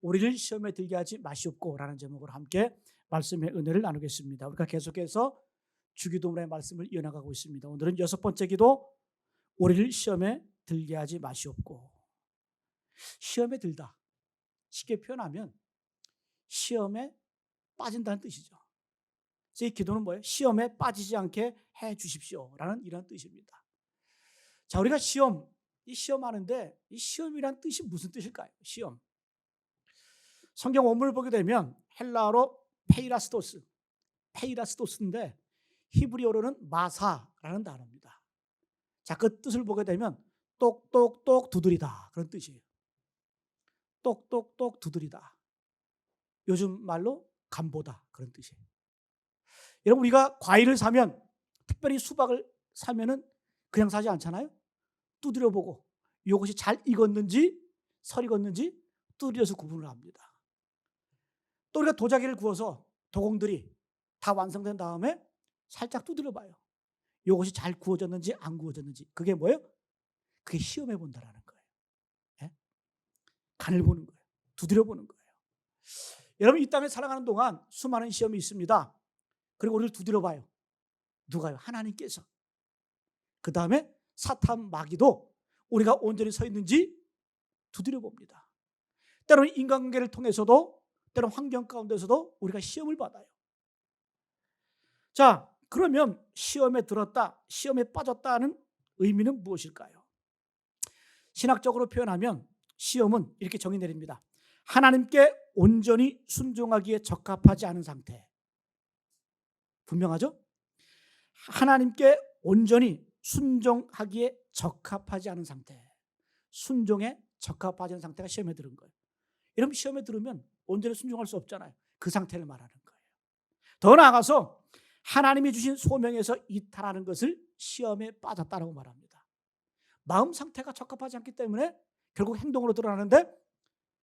우리를 시험에 들게 하지 마시옵고라는 제목으로 함께 말씀의 은혜를 나누겠습니다. 우리가 계속해서 주기도문의 말씀을 이어나가고 있습니다. 오늘은 6번째 기도, 우리를 시험에 들게 하지 마시옵고. 시험에 들다, 쉽게 표현하면 시험에 빠진다는 뜻이죠. 그래서 이 기도는 뭐예요? 시험에 빠지지 않게 해 주십시오라는 이런 뜻입니다. 자, 우리가 이 시험하는데 이 시험이란 뜻이 무슨 뜻일까요? 시험. 성경 원문을 보게 되면 헬라어로 페이라스토스인데 히브리어로는 마사라는 단어입니다. 자, 그 뜻을 보게 되면 똑똑똑 두드리다, 그런 뜻이에요. 똑똑똑 두드리다. 요즘 말로 간보다, 그런 뜻이에요. 여러분, 우리가 과일을 사면, 특별히 수박을 사면은 그냥 사지 않잖아요. 두드려 보고 이것이 잘 익었는지 설 익었는지 두드려서 구분을 합니다. 또 우리가 도자기를 구워서 도공들이 다 완성된 다음에 살짝 두드려 봐요. 이것이 잘 구워졌는지 안 구워졌는지. 그게 뭐예요? 그게 시험해 본다라는 거예요. 예? 간을 보는 거예요. 두드려 보는 거예요. 여러분, 이 땅에 살아가는 동안 수많은 시험이 있습니다. 그리고 우리를 두드려 봐요. 누가요? 하나님께서. 그 다음에 사탄 마귀도 우리가 온전히 서 있는지 두드려 봅니다. 때로는 인간관계를 통해서도, 때로는 환경 가운데서도 우리가 시험을 받아요. 자, 그러면 시험에 들었다, 시험에 빠졌다는 의미는 무엇일까요? 신학적으로 표현하면 시험은 이렇게 정의 내립니다. 하나님께 온전히 순종하기에 적합하지 않은 상태. 분명하죠? 하나님께 온전히 순종하기에 적합하지 않은 상태. 순종에 적합하지 않은 상태가 시험에 들은 거예요. 이러면 시험에 들으면 온전히 순종할 수 없잖아요. 그 상태를 말하는 거예요. 더 나아가서 하나님이 주신 소명에서 이탈하는 것을 시험에 빠졌다라고 말합니다. 마음 상태가 적합하지 않기 때문에 결국 행동으로 드러나는데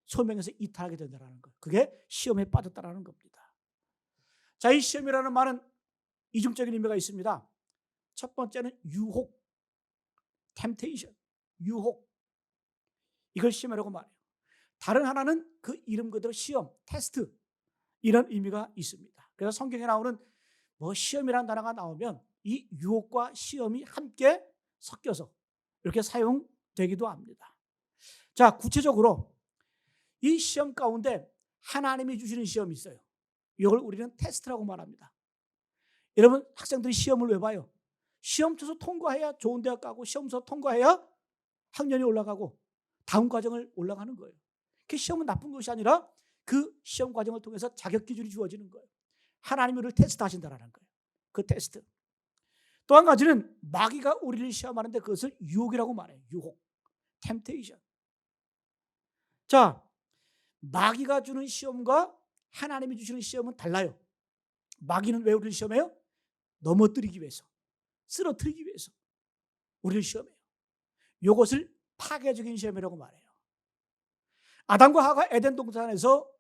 소명에서 이탈하게 된다는 거예요. 그게 시험에 빠졌다라는 겁니다. 자, 이 시험이라는 말은 이중적인 의미가 있습니다. 첫 번째는 유혹, temptation, 유혹. 이걸 시험이라고 말해요. 다른 하나는 그 이름 그대로 시험, 테스트, 이런 의미가 있습니다. 그래서 성경에 나오는 시험이라는 단어가 나오면 이 유혹과 시험이 함께 섞여서 이렇게 사용되기도 합니다. 자, 구체적으로 이 시험 가운데 하나님이 주시는 시험이 있어요. 이걸 우리는 테스트라고 말합니다. 여러분, 학생들이 시험을 왜 봐요? 시험 쳐서 통과해야 좋은 대학 가고, 시험 쳐서 통과해야 학년이 올라가고 다음 과정을 올라가는 거예요. 그 시험은 나쁜 것이 아니라 그 시험 과정을 통해서 자격 기준이 주어지는 거예요. 하나님이 우리를 테스트하신다는 거예요. 그 테스트. 또 한 가지는 마귀가 우리를 시험하는데 그것을 유혹이라고 말해요. 유혹, temptation. 자, 마귀가 주는 시험과 하나님이 주시는 시험은 달라요. 마귀는 왜 우리를 시험해요? 넘어뜨리기 위해서, 쓰러뜨리기 위해서 우리를 시험해요. 이것을 파괴적인 시험이라고 말해요. 아담과 하가 에덴 동산에서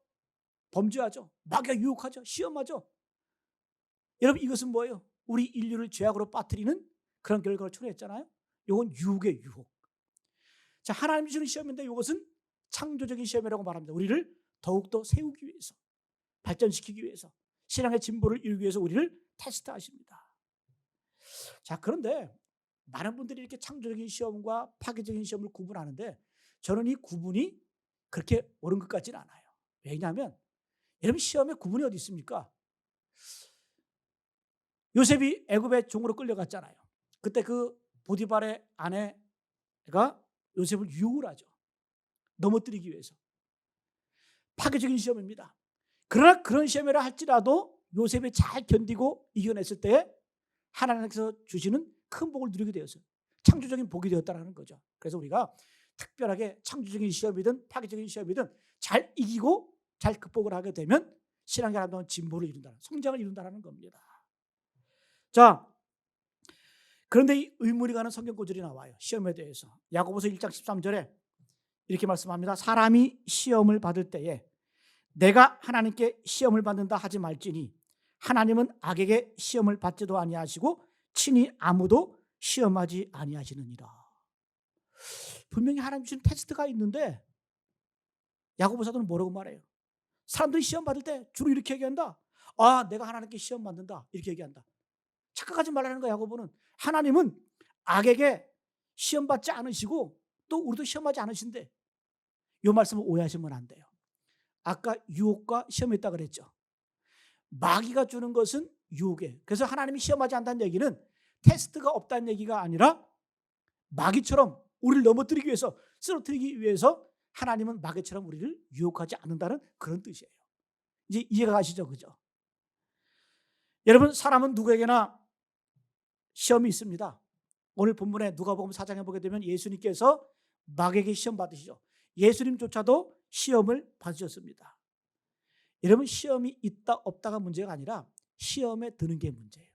범죄하죠. 마귀가 유혹하죠. 시험하죠. 여러분, 이것은 뭐예요? 우리 인류를 죄악으로 빠뜨리는 그런 결과를 초래했잖아요. 이건 유혹의 유혹. 자, 하나님이 주는 시험인데 이것은 창조적인 시험이라고 말합니다. 우리를 더욱더 세우기 위해서, 발전시키기 위해서, 신앙의 진보를 이루기 위해서 우리를 테스트하십니다. 자, 그런데 많은 분들이 이렇게 창조적인 시험과 파괴적인 시험을 구분하는데 저는 이 구분이 그렇게 옳은 것 같지는 않아요. 왜냐하면 여러분, 시험에 구분이 어디 있습니까? 요셉이 애굽의 종으로 끌려갔잖아요. 그때 그 보디발의 아내가 요셉을 유혹을 하죠. 넘어뜨리기 위해서. 파괴적인 시험입니다. 그러나 그런 시험이라 할지라도 요셉이 잘 견디고 이겨냈을 때 하나님께서 주시는 큰 복을 누리게 되었어요. 창조적인 복이 되었다는 거죠. 그래서 우리가 특별하게 창조적인 시험이든 파괴적인 시험이든 잘 이기고 잘 극복을 하게 되면 신앙의 아름다운 진보를 이룬다는, 성장을 이룬다는 겁니다. 자, 그런데 이 의문이 가는 성경 구절이 나와요. 시험에 대해서. 야고보서 1장 13절에 이렇게 말씀합니다. 사람이 시험을 받을 때에 내가 하나님께 시험을 받는다 하지 말지니 하나님은 악에게 시험을 받지도 아니하시고 친히 아무도 시험하지 아니하시느니라. 분명히 하나님 주신 테스트가 있는데 야고보 사도는 뭐라고 말해요? 사람들이 시험 받을 때 주로 이렇게 얘기한다. 내가 하나님께 시험 받는다. 이렇게 얘기한다. 착각하지 말라는 거야. 야고보는 하나님은 악에게 시험 받지 않으시고 또 우리도 시험하지 않으신데, 이 말씀을 오해하시면 안 돼요. 아까 유혹과 시험이 있다고 그랬죠. 마귀가 주는 것은 유혹이에요. 그래서 하나님이 시험하지 않다는 얘기는 테스트가 없다는 얘기가 아니라 마귀처럼 우리를 넘어뜨리기 위해서, 쓰러뜨리기 위해서 하나님은 마귀처럼 우리를 유혹하지 않는다는 그런 뜻이에요. 이제 이해가 가시죠? 그죠? 여러분, 사람은 누구에게나 시험이 있습니다. 오늘 본문에 누가복음 4장에 보게 되면 예수님께서 마귀에게 시험 받으시죠. 예수님조차도 시험을 받으셨습니다. 여러분, 시험이 있다 없다가 문제가 아니라 시험에 드는 게 문제예요.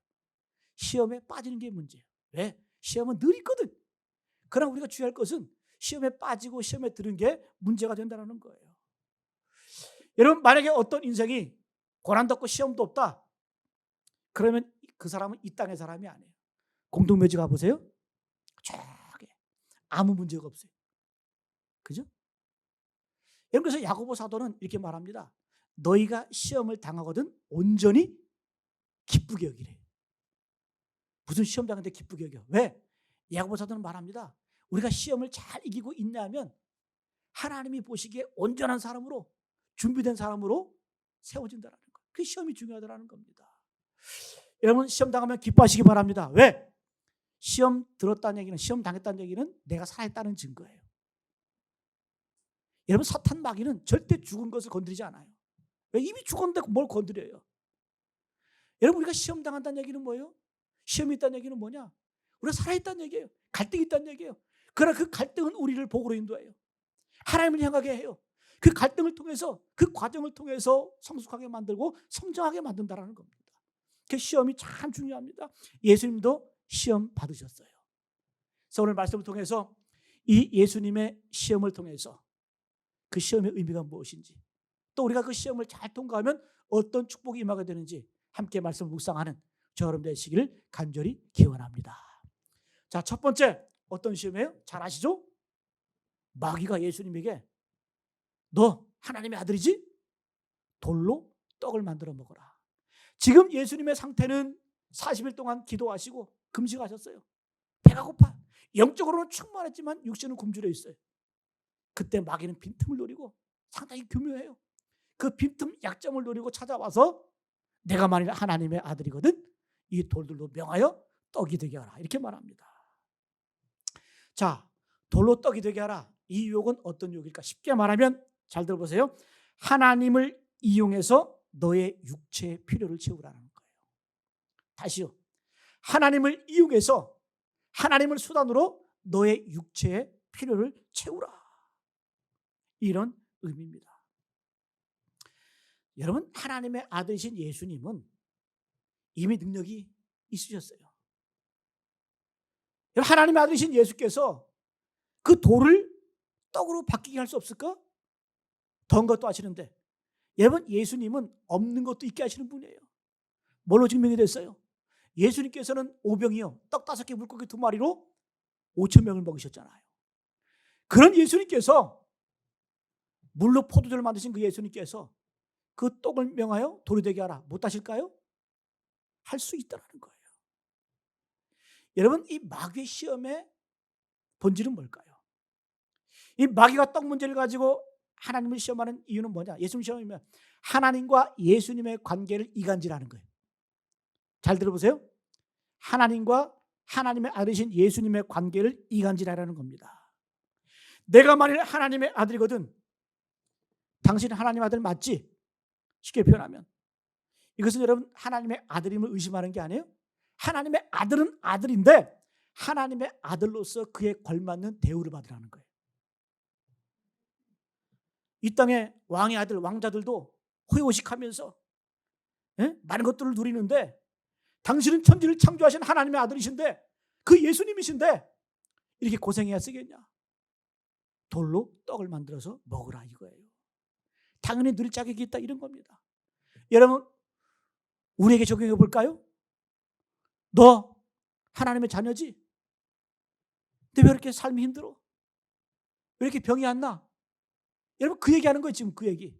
시험에 빠지는 게 문제예요. 왜? 시험은 늘 있거든. 그러나 우리가 주의할 것은 시험에 빠지고 시험에 드는 게 문제가 된다는 거예요. 여러분, 만약에 어떤 인생이 고난도 없고 시험도 없다, 그러면 그 사람은 이 땅의 사람이 아니에요. 공동묘지 가보세요. 조용해. 아무 문제가 없어요. 그죠? 여러분, 그래서 야고보 사도는 이렇게 말합니다. 너희가 시험을 당하거든 온전히 기쁘게 여기래. 무슨 시험 당하는데 기쁘게 여겨? 왜? 야고보 사도는 말합니다. 우리가 시험을 잘 이기고 인내하면 하나님이 보시기에 온전한 사람으로, 준비된 사람으로 세워진다는 거예요. 그 시험이 중요하다는 겁니다. 여러분, 시험 당하면 기뻐하시기 바랍니다. 왜? 시험 들었다는 얘기는, 시험 당했다는 얘기는 내가 살아있다는 증거예요. 여러분, 사탄 마귀는 절대 죽은 것을 건드리지 않아요. 왜? 이미 죽었는데 뭘 건드려요? 여러분, 우리가 시험 당한다는 얘기는 뭐예요? 시험이 있다는 얘기는 뭐냐? 우리가 살아있다는 얘기예요. 갈등이 있다는 얘기예요. 그러나 그 갈등은 우리를 복으로 인도해요. 하나님을 향하게 해요. 그 갈등을 통해서, 그 과정을 통해서 성숙하게 만들고 성장하게 만든다는 겁니다. 그 시험이 참 중요합니다. 예수님도 시험 받으셨어요. 그래서 오늘 말씀을 통해서 이 예수님의 시험을 통해서 그 시험의 의미가 무엇인지, 또 우리가 그 시험을 잘 통과하면 어떤 축복이 임하게 되는지 함께 말씀을 묵상하는 저 여러분 되시기를 간절히 기원합니다. 자, 첫 번째 어떤 시험이에요? 잘 아시죠? 마귀가 예수님에게 너 하나님의 아들이지? 돌로 떡을 만들어 먹어라. 지금 예수님의 상태는 40일 동안 기도하시고 금식하셨어요. 배가 고파. 영적으로는 충만했지만 육신은 굶주려 있어요. 그때 마귀는 빈틈을 노리고, 상당히 교묘해요. 그 빈틈 약점을 노리고 찾아와서 내가 만일 하나님의 아들이거든 이 돌들로 명하여 떡이 되게 하라, 이렇게 말합니다. 자, 돌로 떡이 되게 하라. 이 유혹은 어떤 유혹일까? 쉽게 말하면, 잘 들어보세요. 하나님을 이용해서 너의 육체의 필요를 채우라는 거예요. 다시요. 하나님을 이용해서, 하나님을 수단으로 너의 육체의 필요를 채우라, 이런 의미입니다. 여러분, 하나님의 아들이신 예수님은 이미 능력이 있으셨어요. 하나님의 아들이신 예수께서 그 돌을 떡으로 바뀌게 할 수 없을까? 더한 것도 하시는데, 여러분, 예수님은 없는 것도 있게 하시는 분이에요. 뭘로 증명이 됐어요? 예수님께서는 오병이요, 떡 5개 물고기 2마리로 5,000명을 먹이셨잖아요. 그런 예수님께서, 물로 포도주를 만드신 그 예수님께서 그 떡을 명하여 돌이 되게 하라, 못하실까요? 할 수 있다는 거예요. 여러분, 이 마귀의 시험의 본질은 뭘까요? 이 마귀가 떡 문제를 가지고 하나님을 시험하는 이유는 뭐냐? 예수님 시험이면 하나님과 예수님의 관계를 이간질하는 거예요. 잘 들어보세요. 하나님과 하나님의 아들이신 예수님의 관계를 이간질하라는 겁니다. 내가 만일 하나님의 아들이거든, 당신은 하나님의 아들 맞지? 쉽게 표현하면 이것은 여러분 하나님의 아들임을 의심하는 게 아니에요. 하나님의 아들은 아들인데 하나님의 아들로서 그에 걸맞는 대우를 받으라는 거예요. 이 땅의 왕의 아들, 왕자들도 호의호식하면서 많은 것들을 누리는데, 당신은 천지를 창조하신 하나님의 아들이신데, 그 예수님이신데 이렇게 고생해야 쓰겠냐? 돌로 떡을 만들어서 먹으라, 이거예요. 당연히 누릴 자격이 있다, 이런 겁니다. 여러분, 우리에게 적용해 볼까요? 너 하나님의 자녀지? 근데 왜 이렇게 삶이 힘들어? 왜 이렇게 병이 안 나? 여러분 그 얘기하는 거예요. 지금 그 얘기.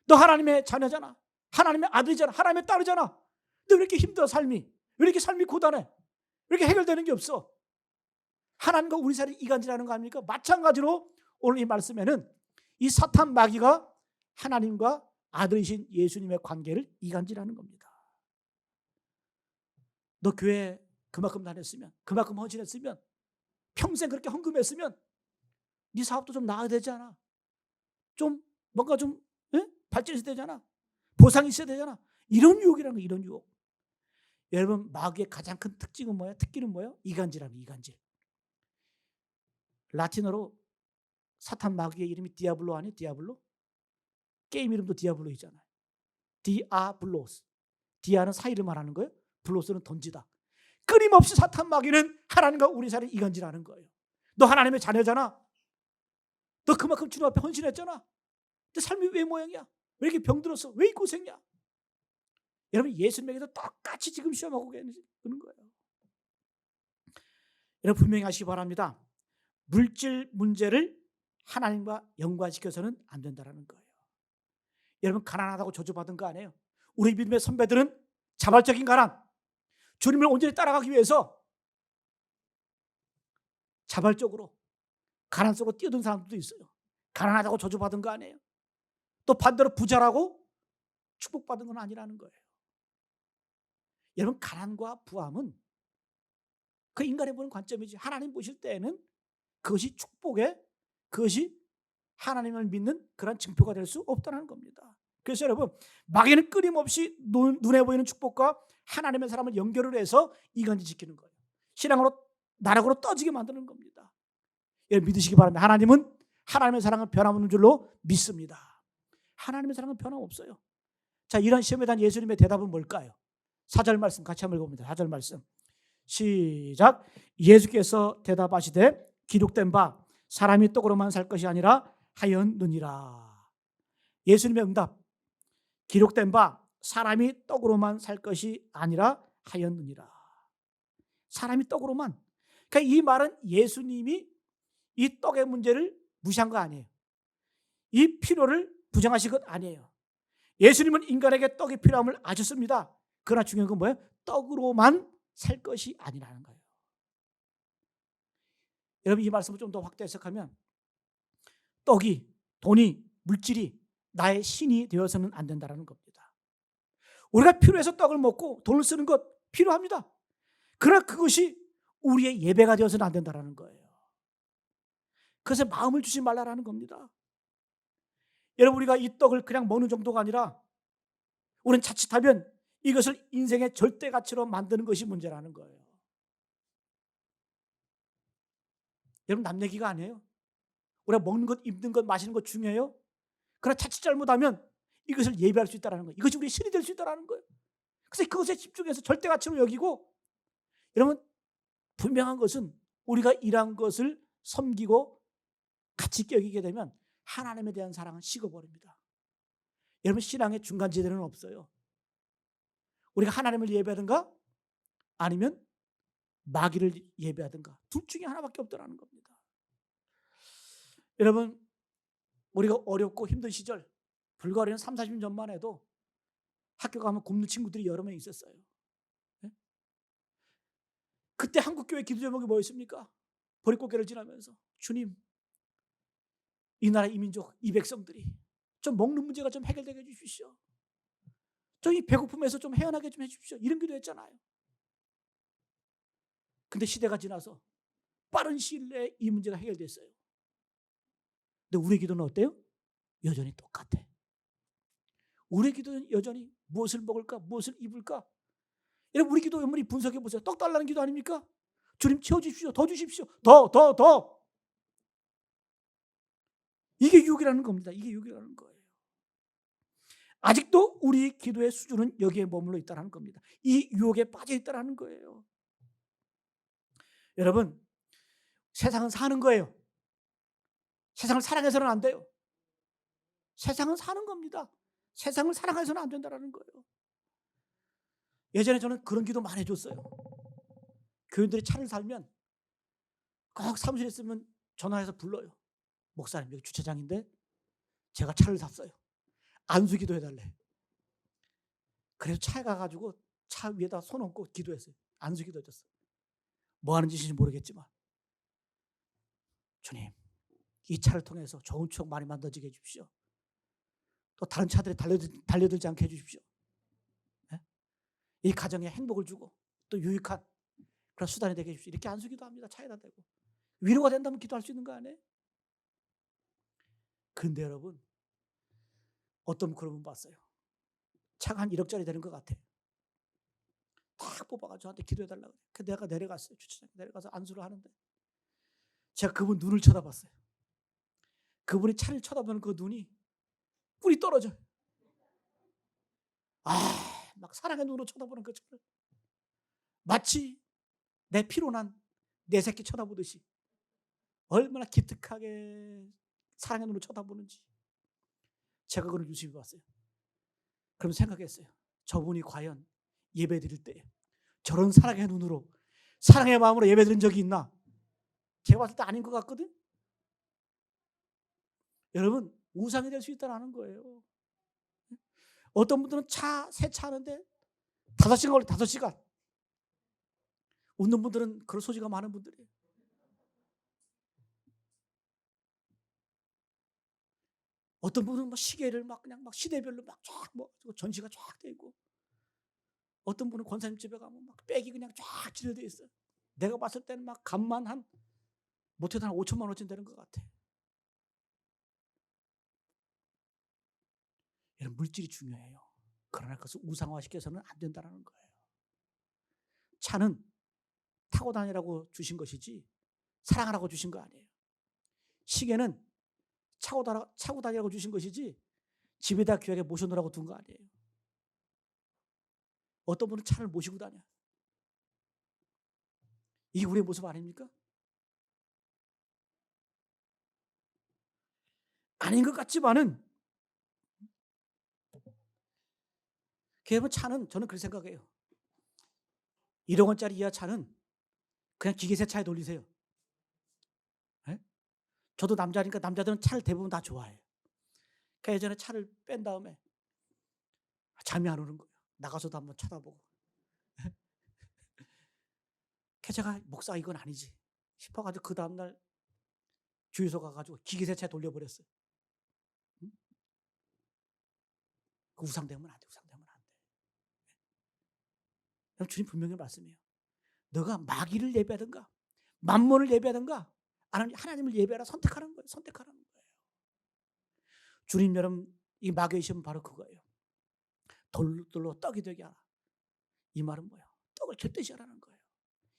너 하나님의 자녀잖아. 하나님의 아들이잖아. 하나님의 딸이잖아. 너 왜 이렇게 힘들어 삶이? 왜 이렇게 삶이 고단해? 왜 이렇게 해결되는 게 없어? 하나님과 우리 사이에 이간질하는 거 아닙니까? 마찬가지로 오늘 이 말씀에는 이 사탄 마귀가 하나님과 아들이신 예수님의 관계를 이간질하는 겁니다. 너 교회 그만큼 다녔으면, 그만큼 헌신했으면, 평생 그렇게 헌금했으면 네 사업도 좀 나아야 되지 않아? 좀 뭔가 좀 발전해야 되잖아. 보상이 있어야 되잖아. 이런 유혹이라는 거예요. 이런 유혹. 여러분 마귀의 가장 큰 특징은 뭐예요? 특기는 뭐예요? 이간질하는 이간질. 라틴어로 사탄 마귀의 이름이 디아블로 아니에요? 디아블로? 게임 이름도 디아블로이잖아요. 디아블로스. 디아는 사이를 말하는 거예요. 블로스는 던지다. 끊임없이 사탄 마귀는 하나님과 우리 사이를 이간질하는 거예요. 너 하나님의 자녀잖아. 너 그만큼 주님 앞에 헌신했잖아. 너 삶이 왜 모양이야? 왜 이렇게 병들었어? 왜 이 고생이야? 여러분 예수님에게도 똑같이 지금 시험하고 계는 거예요. 여러분 분명히 하시기 바랍니다. 물질 문제를 하나님과 연관시켜서는 안 된다는 거예요. 여러분 가난하다고 저주받은 거 아니에요. 우리 믿음의 선배들은 자발적인 가난, 주님을 온전히 따라가기 위해서 자발적으로 가난 속으로 뛰어든 사람들도 있어요. 가난하다고 저주받은 거 아니에요. 또 반대로 부자라고 축복받은 건 아니라는 거예요. 여러분 가난과 부함은 그 인간이 보는 관점이지 하나님 보실 때에는 그것이 축복의, 그것이 하나님을 믿는 그런 증표가 될 수 없다는 겁니다. 그래서 여러분 마귀는 끊임없이 눈에 보이는 축복과 하나님의 사람을 연결을 해서 이간질 시키는 거예요. 신앙으로 나락으로 떠지게 만드는 겁니다. 여러분 믿으시기 바랍니다. 하나님은 하나님의 사랑은 변함없는 줄로 믿습니다. 하나님의 사랑은 변함없어요. 자, 이런 시험에 대한 예수님의 대답은 뭘까요? 4절 말씀 같이 한번 읽어봅니다. 4절 말씀 시작. 예수께서 대답하시되 기록된 바 사람이 떡으로만 살 것이 아니라 하였느니라. 예수님의 응답. 기록된 바 사람이 떡으로만 살 것이 아니라 하였느니라. 사람이 떡으로만. 그러니까 이 말은 예수님이 이 떡의 문제를 무시한 거 아니에요. 이 필요를 부정하신 것 아니에요. 예수님은 인간에게 떡이 필요함을 아셨습니다. 그러나 중요한 건 뭐예요? 떡으로만 살 것이 아니라는 거예요. 여러분 이 말씀을 좀 더 확대 해석하면 떡이, 돈이, 물질이 나의 신이 되어서는 안 된다는 겁니다. 우리가 필요해서 떡을 먹고 돈을 쓰는 것 필요합니다. 그러나 그것이 우리의 예배가 되어서는 안 된다는 거예요. 그래서 마음을 주지 말라는 겁니다. 여러분 우리가 이 떡을 그냥 먹는 정도가 아니라 우리는 자칫하면 이것을 인생의 절대 가치로 만드는 것이 문제라는 거예요. 여러분 남 얘기가 아니에요. 우리가 먹는 것, 입는 것, 마시는 것 중요해요. 그러나 자칫 잘못하면 이것을 예배할 수 있다는 거예요. 이것이 우리의 신이 될 수 있다는 거예요. 그래서 그것에 집중해서 절대 가치로 여기고, 여러분 분명한 것은 우리가 이러한 것을 섬기고 가치 있게 여기게 되면 하나님에 대한 사랑은 식어버립니다. 여러분 신앙의 중간지대는 없어요. 우리가 하나님을 예배하든가 아니면 마귀를 예배하든가 둘 중에 하나밖에 없다는 겁니다. 여러분 우리가 어렵고 힘든 시절 불과 3, 40년 전만 해도 학교 가면 굶는 친구들이 여러 명 있었어요. 네? 그때 한국교회 기도 제목이 뭐였습니까? 보릿고개를 지나면서 주님 이 나라 이 민족 이 백성들이 좀 먹는 문제가 좀 해결되게 해주십시오. 좀 이 배고픔에서 좀 헤어나게 좀 해주십시오. 이런 기도했잖아요. 근데 시대가 지나서 빠른 시일 내에 이 문제가 해결됐어요. 근데 우리 기도는 어때요? 여전히 똑같아. 우리 기도는 여전히 무엇을 먹을까? 무엇을 입을까? 여러분 우리 기도 연말이 분석해 보세요. 떡 달라는 기도 아닙니까? 주님 채워주십시오. 더 주십시오. 더. 이게 유혹이라는 겁니다. 이게 유혹이라는 거예요. 아직도 우리 기도의 수준은 여기에 머물러 있다는 겁니다. 이 유혹에 빠져 있다는 거예요. 여러분 세상은 사는 거예요. 세상을 사랑해서는 안 돼요. 세상은 사는 겁니다. 세상을 사랑해서는 안 된다는 거예요. 예전에 저는 그런 기도 많이 해줬어요. 교인들이 차를 살면 꼭 사무실에 있으면 전화해서 불러요. 목사님 여기 주차장인데 제가 차를 샀어요. 안수기도 해달래. 그래서 차에 가가지고 차 위에다 손 얹고 기도했어요. 안수기도 해줬어요. 뭐 하는 짓인지 모르겠지만, 주님, 이 차를 통해서 좋은 추억 많이 만들어지게 해주십시오. 또 다른 차들이 달려들지 않게 해주십시오. 네? 이 가정에 행복을 주고 또 유익한 그런 수단이 되게 해주십시오. 이렇게 안수기도 합니다. 차에다 대고. 위로가 된다면 기도할 수 있는 거 아니에요? 그런데 여러분, 어떤 그런 분 봤어요. 차가 한 1억짜리 되는 것 같아. 딱 뽑아가지고 저한테 기도해달라고. 그래서 내가 내려갔어요. 주차장에 내려가서 안수를 하는데 제가 그분 눈을 쳐다봤어요. 그분이 차를 쳐다보는 그 눈이 뿔이 떨어져요. 막 사랑의 눈으로 쳐다보는 그 차를 마치 내 피로난 내 새끼 쳐다보듯이 얼마나 기특하게 사랑의 눈으로 쳐다보는지 제가 그걸 유심히 봤어요. 그럼 생각했어요. 저분이 과연 예배 드릴 때 저런 사랑의 눈으로 사랑의 마음으로 예배 드린 적이 있나? 제가 봤을 때 아닌 것 같거든. 여러분, 우상이 될 수 있다는 거예요. 어떤 분들은 세차 하는데 5시간 걸려. 5시간. 웃는 분들은 그럴 소지가 많은 분들이에요. 어떤 분은 막 시계를 그냥 시대별로 전시가 쫙 돼 있고, 어떤 분은 권사님 집에 가면 백이 그냥 쫙 지어져 있어요. 내가 봤을 때는 값만 못해도 한 5천만 원쯤 되는 것 같아. 이런 물질이 중요해요. 그러나 그것을 우상화시켜서는 안 된다는 거예요. 차는 타고 다니라고 주신 것이지 사랑하라고 주신 거 아니에요. 시계는 차고 다니라고 주신 것이지 집에다 귀하게 모셔놓으라고 둔 거 아니에요. 어떤 분은 차를 모시고 다녀. 이게 우리의 모습 아닙니까? 아닌 것 같지만은, 그러면 차는 저는 그렇게 생각해요. 1억 원짜리 이하 차는 그냥 기계 세차에 돌리세요. 네? 저도 남자니까 남자들은 차를 대부분 다 좋아해요. 그러니까 예전에 차를 뺀 다음에 잠이 안 오는 거예요. 나가서도 한번 쳐다보고. 그래서 제가 목사 이건 아니지 싶어가지고 그 다음날 주유소 가가지고 기계 세차에 돌려버렸어요. 응? 그 우상되면 안 돼. 우상되면 안 돼. 주님 분명히 말씀해요. 너가 마귀를 예배하든가 만몬을 예배하든가 하나님을 예배하라 선택하는 거예요. 선택하라는 거예요. 주님 여러분, 이 마귀의 시험은 바로 그거예요. 돌로 떡이 되게 하라. 이 말은 뭐야? 떡을 곁듯이 하라는 거예요.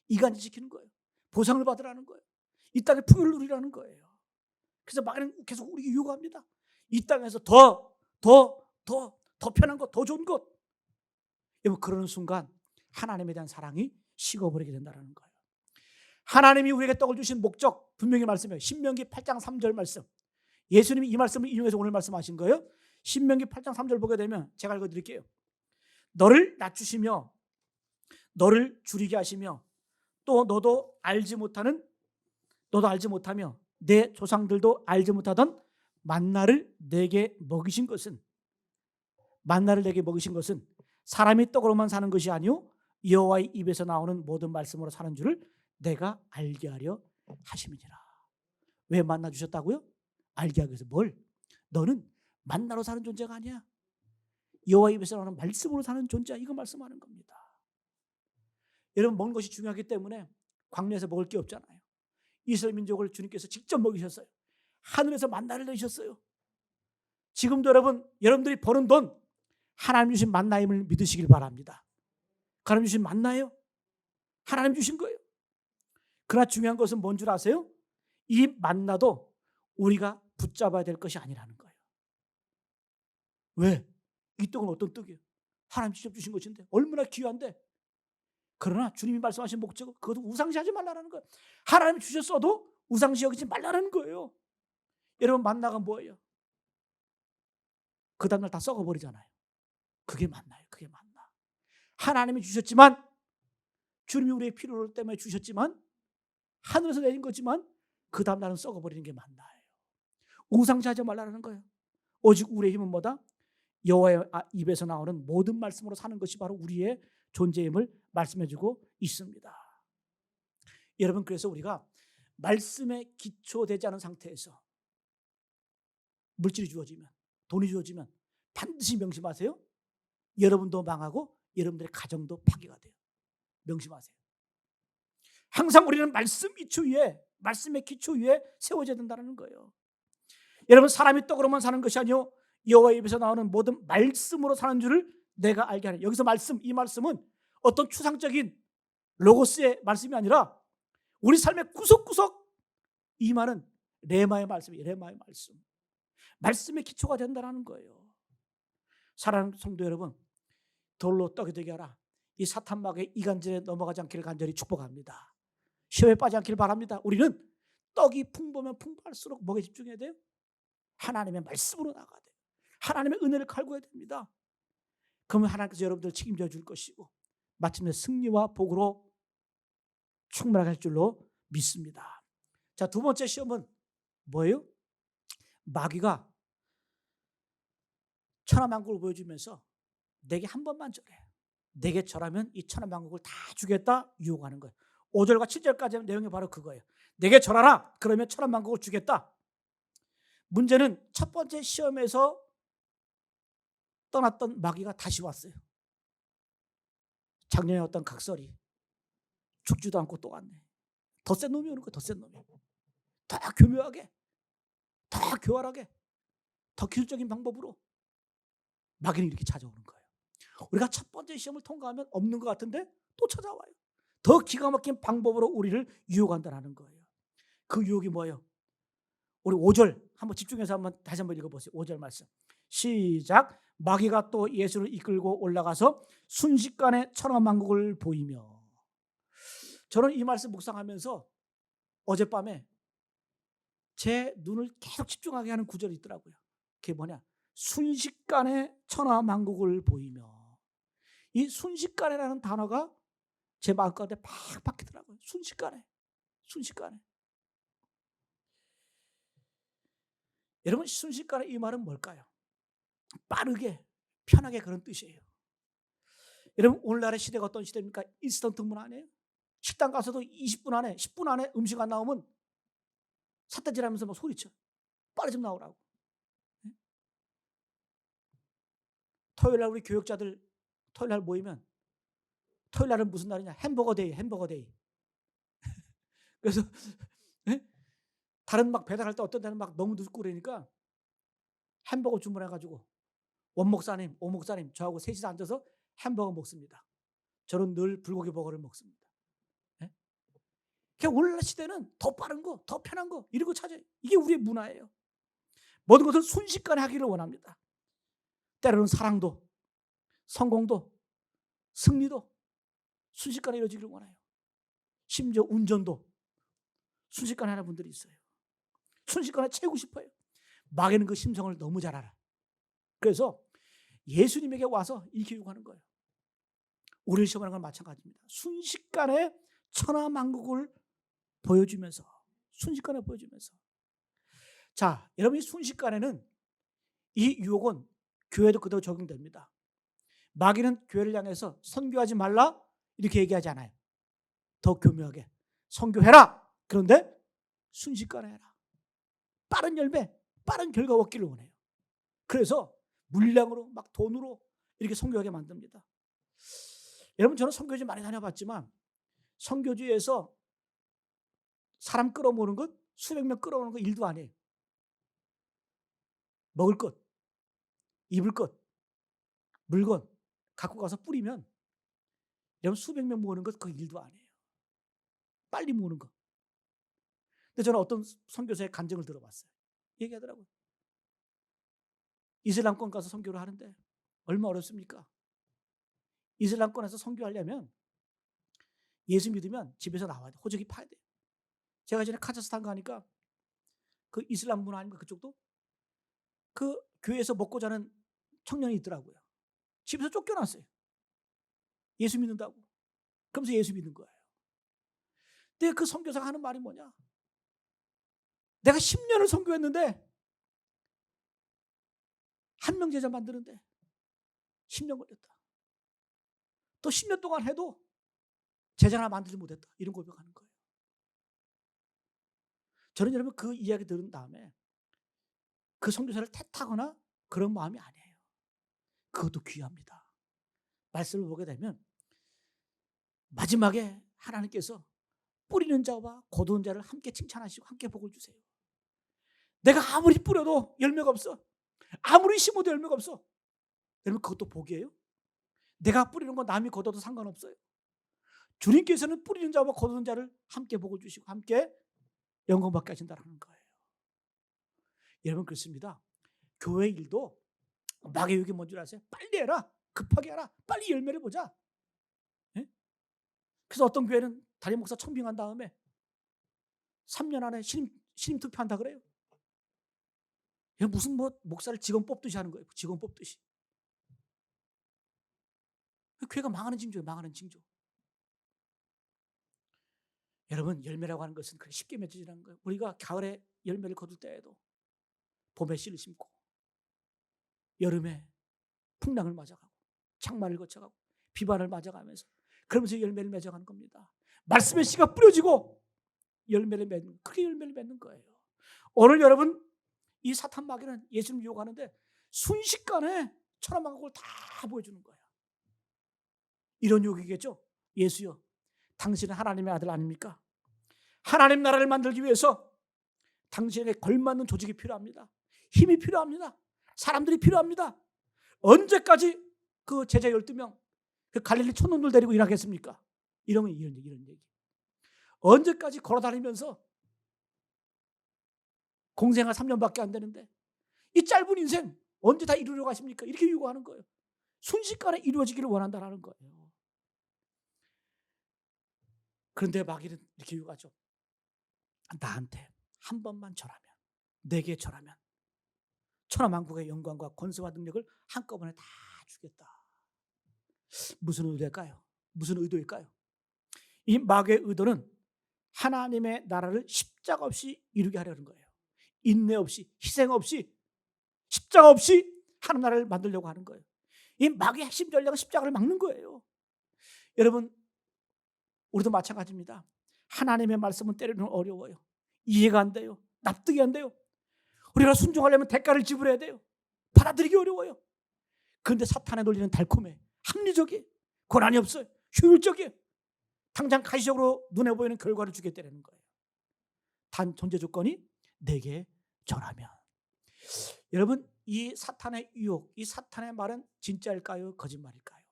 이간질 시키는 거예요. 보상을 받으라는 거예요. 이 땅에 풍요를 누리라는 거예요. 그래서 마귀는 계속 우리에게 유혹합니다. 이 땅에서 더 편한 것, 더 좋은 것. 여러분, 그러는 순간 하나님에 대한 사랑이 식어버리게 된다는 거예요. 하나님이 우리에게 떡을 주신 목적 분명히 말씀해요. 신명기 8장 3절 말씀. 예수님이 이 말씀을 인용해서 오늘 말씀하신 거예요. 신명기 8장 3절 보게 되면 제가 읽어드릴게요. 너를 낮추시며 너를 줄이게 하시며 또 너도 알지 못하며 내 조상들도 알지 못하던 만나를 내게 먹이신 것은 사람이 떡으로만 사는 것이 아니요 여호와의 입에서 나오는 모든 말씀으로 사는 줄을 내가 알게 하려 하심이니라. 왜 만나 주셨다고요? 알게 하기 위해서. 뭘? 너는 만나로 사는 존재가 아니야. 여호와 입에서 나오는 말씀으로 사는 존재야. 이거 말씀하는 겁니다. 여러분, 먹는 것이 중요하기 때문에 광야에서 먹을 게 없잖아요. 이스라엘 민족을 주님께서 직접 먹이셨어요. 하늘에서 만나를 내셨어요. 지금도 여러분들이 버는 돈 하나님 주신 만나임을 믿으시길 바랍니다. 하나님 주신 만나예요. 하나님 주신 거예요. 그러나 중요한 것은 뭔 줄 아세요? 이 만나도 우리가 붙잡아야 될 것이 아니라는 거예요. 왜? 이 떡은 어떤 떡이에요? 하나님 직접 주신 것인데 얼마나 귀한데. 그러나 주님이 말씀하신 목적은 그것도 우상시하지 말라는 거예요. 하나님이 주셨어도 우상시 여기지 말라는 거예요. 여러분, 만나가 뭐예요? 그 다음날 다 썩어버리잖아요. 그게 만나예요. 그게 만나. 하나님이 주셨지만, 주님이 우리의 필요를 때문에 주셨지만, 하늘에서 내린 거지만 그 다음날은 썩어버리는 게 만나예요. 우상시하지 말라는 거예요. 오직 우리의 힘은 뭐다? 여호와의 입에서 나오는 모든 말씀으로 사는 것이 바로 우리의 존재임을 말씀해주고 있습니다. 여러분, 그래서 우리가 말씀에 기초되지 않은 상태에서 물질이 주어지면, 돈이 주어지면 반드시 명심하세요. 여러분도 망하고 여러분들의 가정도 파괴가 돼요. 명심하세요. 항상 우리는 말씀의 기초 위에 세워져야 된다는 거예요. 여러분, 사람이 떡으로만 사는 것이 아니요 여호와의 입에서 나오는 모든 말씀으로 사는 줄을 내가 알게 하네. 여기서 이 말씀은 어떤 추상적인 로고스의 말씀이 아니라 우리 삶의 구석구석 임하는 레마의 말씀이에요. 레마의 말씀. 말씀의 기초가 된다는 거예요. 사랑하는 성도 여러분, 돌로 떡이 되게 하라. 이 사탄막의 이간질에 넘어가지 않기를 간절히 축복합니다. 시험에 빠지지 않기를 바랍니다. 우리는 떡이 풍부하면 풍부할수록 뭐에 집중해야 돼요? 하나님의 말씀으로 나가야 돼요. 하나님의 은혜를 갈구해야 됩니다. 그러면 하나님께서 여러분들을 책임져 줄 것이고 마침내 승리와 복으로 충만하게 할 줄로 믿습니다. 자, 두 번째 시험은 뭐예요? 마귀가 천하만국을 보여주면서 내게 한 번만 절해. 내게 절하면 이 천하만국을 다 주겠다 유혹하는 거예요. 5절과 7절까지 내용이 바로 그거예요. 내게 절하라. 그러면 천하만국을 주겠다. 문제는 첫 번째 시험에서 떠났던 마귀가 다시 왔어요. 작년에 어떤 각설이 죽지도 않고 또 왔네. 더 센 놈이 오는 거예요. 더 센 놈이. 더 교묘하게, 더 교활하게, 더 기술적인 방법으로 마귀는 이렇게 찾아오는 거예요. 우리가 첫 번째 시험을 통과하면 없는 것 같은데 또 찾아와요. 더 기가 막힌 방법으로 우리를 유혹한다는 거예요. 그 유혹이 뭐예요? 우리 5절 한번 집중해서 다시 한번 읽어보세요. 5절 말씀 시작. 마귀가 또 예수를 이끌고 올라가서 순식간에 천하만국을 보이며. 저는 이 말씀 묵상하면서 어젯밤에 제 눈을 계속 집중하게 하는 구절이 있더라고요. 그게 뭐냐? 순식간에 천하만국을 보이며. 이 순식간에라는 단어가 제 마음 가운데 팍 박히더라고요. 순식간에. 여러분, 순식간에 이 말은 뭘까요? 빠르게, 편하게 그런 뜻이에요. 여러분, 오늘날의 시대가 어떤 시대입니까? 인스턴트 문 아니에요? 식당 가서도 20분 안에, 10분 안에 음식 안 나오면 삿대질하면서 막 소리쳐. 빨리 좀 나오라고. 토요일날 우리 교육자들 토요일날 모이면, 토요일날은 무슨 날이냐? 햄버거 데이. 그래서 다른 막 배달할 때 어떤 데는 막 너무 늦고 그러니까 햄버거 주문해가지고 원목사님, 오목사님 저하고 셋이서 앉아서 햄버거 먹습니다. 저는 늘 불고기 버거를 먹습니다. 그러니까 오늘날 시대는 더 빠른 거, 더 편한 거 이런 거 찾아요. 이게 우리의 문화예요. 모든 것을 순식간에 하기를 원합니다. 때로는 사랑도, 성공도, 승리도 순식간에 이루어지기를 원해요. 심지어 운전도 순식간에 하는 분들이 있어요. 순식간에 채우고 싶어요. 마귀는 그 심성을 너무 잘 알아. 그래서 예수님에게 와서 이렇게 요구하는 거예요. 우리를 시험하는 건 마찬가지입니다. 순식간에 천하만국을 보여주면서, 순식간에 보여주면서. 자, 여러분, 이 순식간에는 이 유혹은 교회도 그대로 적용됩니다. 마귀는 교회를 향해서 선교하지 말라 이렇게 얘기하지 않아요. 더 교묘하게 선교해라. 그런데 순식간에 해라. 빠른 열매, 빠른 결과 얻기를 원해요. 그래서 물량으로, 막 돈으로 이렇게 선교하게 만듭니다. 여러분, 저는 선교지 많이 다녀봤지만 선교지에서 사람 끌어모으는 것, 수백 명 끌어오는 거 일도 아니에요. 먹을 것, 입을 것, 물건 갖고 가서 뿌리면 여러분 수백 명 모으는 것 그 일도 아니에요. 빨리 모으는 거. 근데 저는 어떤 선교사의 간증을 들어봤어요. 얘기하더라고요. 이슬람권 가서 선교를 하는데 얼마 어렵습니까? 이슬람권에서 선교하려면 예수 믿으면 집에서 나와야 돼. 호적이 파야 돼. 제가 전에 카자흐스탄 가니까 그 이슬람 문화 아닙니까? 그쪽도 그 교회에서 먹고 자는 청년이 있더라고요. 집에서 쫓겨났어요. 예수 믿는다고. 그러면서 예수 믿는 거예요. 근데 그 선교사가 하는 말이 뭐냐? 내가 10년을 선교했는데 한 명 제자 만드는데 10년 걸렸다. 또 10년 동안 해도 제자 하나 만들지 못했다. 이런 고백하는 거예요. 저는 여러분 그 이야기 들은 다음에 그 선교사를 탓하거나 그런 마음이 아니에요. 그것도 귀합니다. 말씀을 보게 되면 마지막에 하나님께서 뿌리는 자와 거두는 자를 함께 칭찬하시고 함께 복을 주세요. 내가 아무리 뿌려도 열매가 없어. 아무리 심어도 열매가 없어. 여러분 그것도 복이에요? 내가 뿌리는 건 남이 거둬도 상관없어요. 주님께서는 뿌리는 자와 거두는 자를 함께 복을 주시고 함께 영광받게 하신다는 거예요. 여러분 그렇습니다. 교회 일도 마귀의 유혹이 뭔 줄 아세요? 빨리 해라. 급하게 해라. 빨리 열매를 보자. 네? 그래서 어떤 교회는 담임 목사 청빙한 다음에 3년 안에 신임 투표한다 그래요. 무슨 뭐 목사를 직원 뽑듯이 하는 거예요. 직원 뽑듯이. 교회가 망하는 징조예요. 망하는 징조. 여러분 열매라고 하는 것은 그렇게 쉽게 맺어지지 않는 거예요. 우리가 가을에 열매를 거둘 때에도 봄에 씨를 심고 여름에 풍랑을 맞아가고 장마를 거쳐가고 비바람을 맞아가면서 그러면서 열매를 맺어가는 겁니다. 말씀의 씨가 뿌려지고 열매를 맺는, 그게 열매를 맺는 거예요. 오늘 여러분 이 사탄 마귀는 예수님 유혹하는데 순식간에 천하만국을 다 보여주는 거예요. 이런 유혹이겠죠. 예수여, 당신은 하나님의 아들 아닙니까? 하나님 나라를 만들기 위해서 당신에게 걸맞는 조직이 필요합니다. 힘이 필요합니다. 사람들이 필요합니다. 언제까지 그 제자 12명 그 갈릴리 촌놈들 데리고 일하겠습니까? 이런 얘기. 언제까지 걸어다니면서 공생활 3년밖에 안 되는데 이 짧은 인생 언제 다 이루려고 하십니까? 이렇게 요구하는 거예요. 순식간에 이루어지기를 원한다는 거예요. 그런데 마귀는 이렇게 요구하죠. 나한테 한 번만 절하면, 내게 절하면 천하만국의 영광과 권세와 능력을 한꺼번에 다 주겠다. 무슨 의도일까요? 무슨 의도일까요? 이 마귀의 의도는 하나님의 나라를 십자가 없이 이루게 하려는 거예요. 인내 없이, 희생 없이, 십자가 없이 하나님 나라를 만들려고 하는 거예요. 이 마귀의 핵심 전략은 십자가를 막는 거예요. 여러분 우리도 마찬가지입니다. 하나님의 말씀은 때로는 어려워요. 이해가 안 돼요. 납득이 안 돼요. 우리가 순종하려면 대가를 지불해야 돼요. 받아들이기 어려워요. 그런데 사탄의 논리는 달콤해. 합리적이에요. 고난이 없어요. 효율적이에요. 당장 가시적으로 눈에 보이는 결과를 주겠다는 거예요. 단 존재 조건이 내게 절하면. 여러분 이 사탄의 유혹, 이 사탄의 말은 진짜일까요? 거짓말일까요?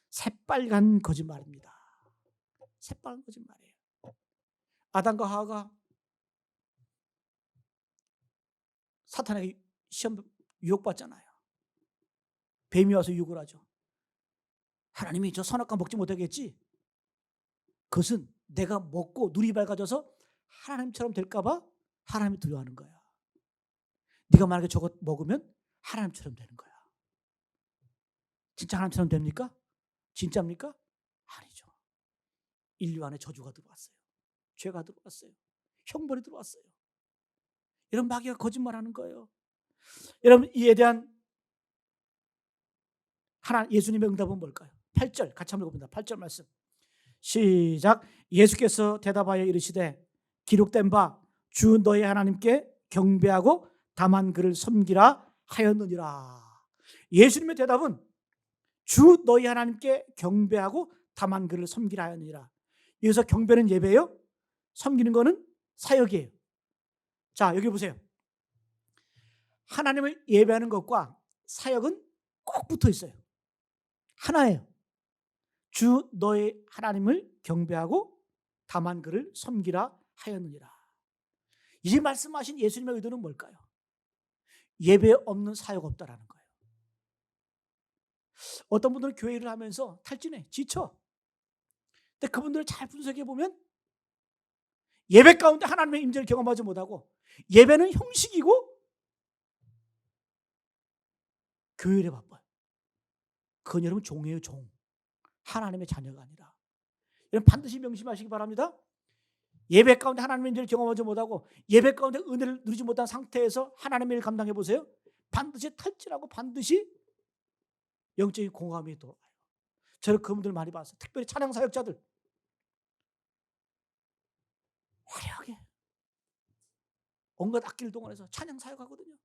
새빨간 거짓말입니다. 새빨간 거짓말이에요. 아담과 하와가 사탄에게 시험 유혹받잖아요. 뱀이 와서 유혹을 하죠. 하나님이 저 선악과 먹지 못하겠지? 그것은 내가 먹고 눈이 밝아져서 하나님처럼 될까 봐 하나님이 두려워하는 거야. 네가 만약에 저것 먹으면 하나님처럼 되는 거야. 진짜 하나님처럼 됩니까? 진짜입니까? 아니죠. 인류 안에 저주가 들어왔어요. 죄가 들어왔어요. 형벌이 들어왔어요. 이런 마귀가 거짓말하는 거예요. 여러분 이에 대한 예수님의 응답은 뭘까요? 8절 같이 한번 읽어봅니다. 8절 말씀 시작. 예수께서 대답하여 이르시되 기록된 바 주 너희 하나님께 경배하고 다만 그를 섬기라 하였느니라. 예수님의 대답은 주 너희 하나님께 경배하고 다만 그를 섬기라 하였느니라. 여기서 경배는 예배예요. 섬기는 거는 사역이에요. 자 여기 보세요. 하나님을 예배하는 것과 사역은 꼭 붙어 있어요. 하나예요. 주 너의 하나님을 경배하고 다만 그를 섬기라 하였느니라. 이 말씀하신 예수님의 의도는 뭘까요? 예배 없는 사역 없다라는 거예요. 어떤 분들은 교회 일을 하면서 탈진해, 지쳐. 근데 그분들을 잘 분석해 보면 예배 가운데 하나님의 임재를 경험하지 못하고 예배는 형식이고 교회에 바빠요. 그건 여러분 종이에요, 종. 하나님의 자녀가 아니라. 여러분 반드시 명심하시기 바랍니다. 예배 가운데 하나님의 임재를 경험하지 못하고 예배 가운데 은혜를 누리지 못한 상태에서 하나님의 일을 감당해 보세요. 반드시 탈진하고 반드시 영적인 공감이 돌아와요. 저는 그분들 많이 봤어요. 특별히 찬양 사역자들 화려하게 온갖 악기를 동원해서 찬양 사역하거든요.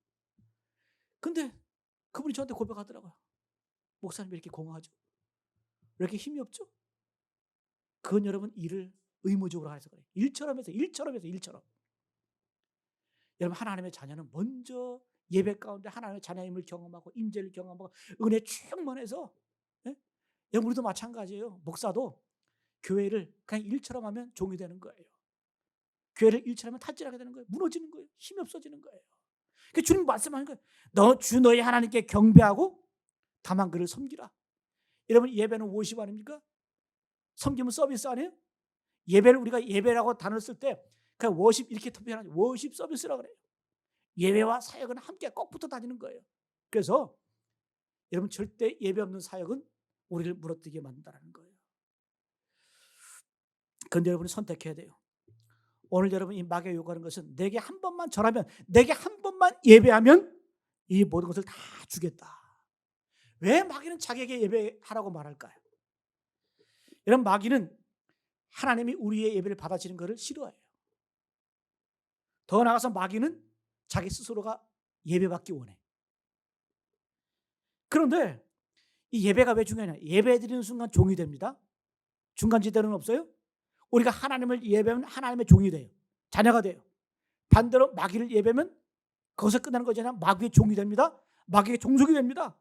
근데 그분이 저한테 고백하더라고요. 목사님 왜 이렇게 공허하죠? 왜 이렇게 힘이 없죠? 그건 여러분 일을 의무적으로 해서 그래요. 일처럼 해서 일처럼. 여러분 하나님의 자녀는 먼저 예배 가운데 하나님의 자녀임을 경험하고 임재를 경험하고 은혜 충만해서, 예? 여러분 우리도 마찬가지예요. 목사도 교회를 그냥 일처럼 하면 종이 되는 거예요. 교회를 일처럼 하면 탈진하게 되는 거예요. 무너지는 거예요. 힘이 없어지는 거예요. 그러니까 주님 말씀하는 거예요. 주 너희 하나님께 경배하고 다만 그를 섬기라. 여러분 예배는 워십 아닙니까? 섬기면 서비스 아니에요? 예배를 우리가 예배라고 단어를 쓸 때 그냥 워십 이렇게 표현하죠. 워십 서비스라고 그래요. 예배와 사역은 함께 꼭 붙어 다니는 거예요. 그래서 여러분 절대 예배 없는 사역은 우리를 무너뜨리게 만든다는 거예요. 그런데 여러분이 선택해야 돼요. 오늘 여러분 이 마귀가 요구하는 것은 내게 한 번만 절하면, 내게 한 번만 예배하면 이 모든 것을 다 주겠다. 왜 마귀는 자기에게 예배하라고 말할까요? 여러분 마귀는 하나님이 우리의 예배를 받아치는 것을 싫어해요. 더 나아가서 마귀는 자기 스스로가 예배받기 원해. 그런데 이 예배가 왜 중요하냐? 예배 드리는 순간 종이 됩니다. 중간지대는 없어요. 우리가 하나님을 예배하면 하나님의 종이 돼요. 자녀가 돼요. 반대로 마귀를 예배하면 거기서 끝나는 거잖아요. 마귀의 종이 됩니다. 마귀의 종속이 됩니다.